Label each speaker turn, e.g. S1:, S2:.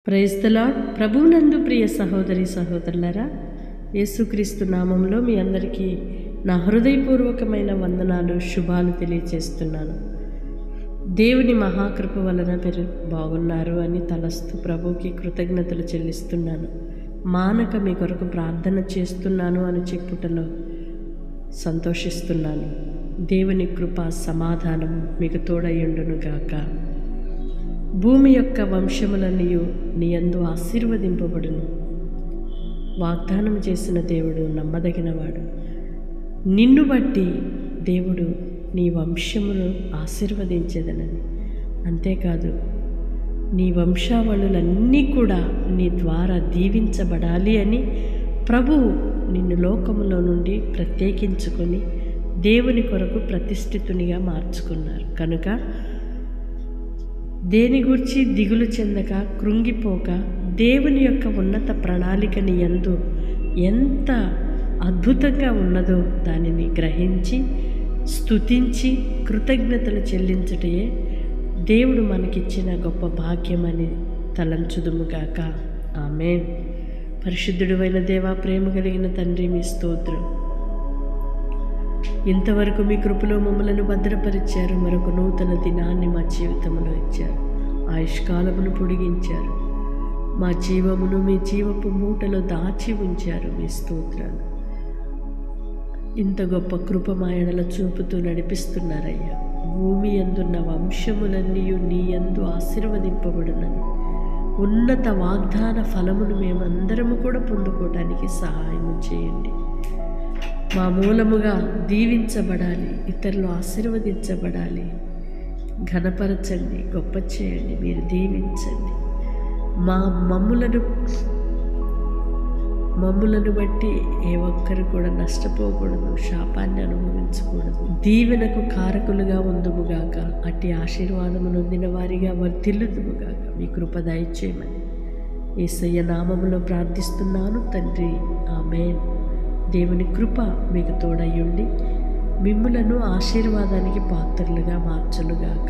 S1: Praise the lord. ప్రభువునందు ప్రియ సహోదరి సహోదరులారా, యేసుక్రీస్తు నామంలో మీ అందరికీ నా హృదయపూర్వకమైన వందనాలు, శుభాలు తెలియజేస్తున్నాను. దేవుని మహాకృప వలన మీరు బాగున్నారు అని తలస్తూ ప్రభువుకి కృతజ్ఞతలు చెల్లిస్తున్నాను. మానక మీ కొరకు ప్రార్థన చేస్తున్నాను అని చెప్పుటలో సంతోషిస్తున్నాను. దేవుని కృప సమాధానం మీకు తోడయుండును గాక. భూమి యొక్క వంశములన్నీయు నీ యందు ఆశీర్వదింపబడును. వాగ్దానం చేసిన దేవుడు నమ్మదగినవాడు. నిన్ను బట్టి దేవుడు నీ వంశమును ఆశీర్వదించేదనని, అంతేకాదు నీ వంశావళులన్నీ కూడా నీ ద్వారా దీవించబడాలి అని ప్రభువు నిన్ను లోకములో నుండి ప్రత్యేకించుకొని దేవుని కొరకు ప్రతిష్ఠితునిగా మార్చుకున్నారు. కనుక దేని గురించి దిగులు చెందక, కృంగిపోక, దేవుని యొక్క ఉన్నత ప్రణాళికని యందు ఎంత అద్భుతంగా ఉన్నదో దానిని గ్రహించి స్తుతించి కృతజ్ఞతలు చెల్లించుటయే దేవుడు మనకిచ్చిన గొప్ప భాగ్యమని తలంచుదుముగాక. ఆమేన్. పరిశుద్ధుడైన దేవా, ప్రేమ కలిగిన తండ్రి, మీ స్తోత్రం. ఇంతవరకు మీ కృపలో మమ్మలను భద్రపరిచారు. మరొక నూతన దినాన్ని మా జీవితంలో ఇచ్చారు. ఆయుష్కాలమును పొడిగించారు. మా జీవమును మీ జీవపు మూటలో దాచి ఉంచారు. మీ స్తోత్రాలు. ఇంత గొప్ప కృప మా ఎడల చూపుతూ నడిపిస్తున్నారయ్యా. భూమి యందున్న వంశములన్నీ నీ యందు ఆశీర్వదింపబడునని ఉన్నత వాగ్దాన ఫలమును మేమందరము కూడా పొందుకోవటానికి సహాయం చేయండి. మా మూలముగా దీవించబడాలి, ఇతరులు ఆశీర్వదించబడాలి. ఘనపరచండి, గొప్ప చేయండి, మీరు దీవించండి. మమ్ములను బట్టి ఏ ఒక్కరు కూడా నష్టపోకూడదు, శాపాన్ని అనుభవించకూడదు. దీవెనకు కారకులుగా ఉందుముగాక. అట్టి ఆశీర్వాదము నొందిన వారిగా వర్ధిల్లుదుముగాక. మీ కృప దయచేయమని యేసయ్య నామములో ప్రార్థిస్తున్నాను తండ్రి. ఆమేన్. దేవుని కృప మీకు తోడయ్యుండి మిమ్ములను ఆశీర్వాదానికి పాత్రలుగా మార్చునుగాక.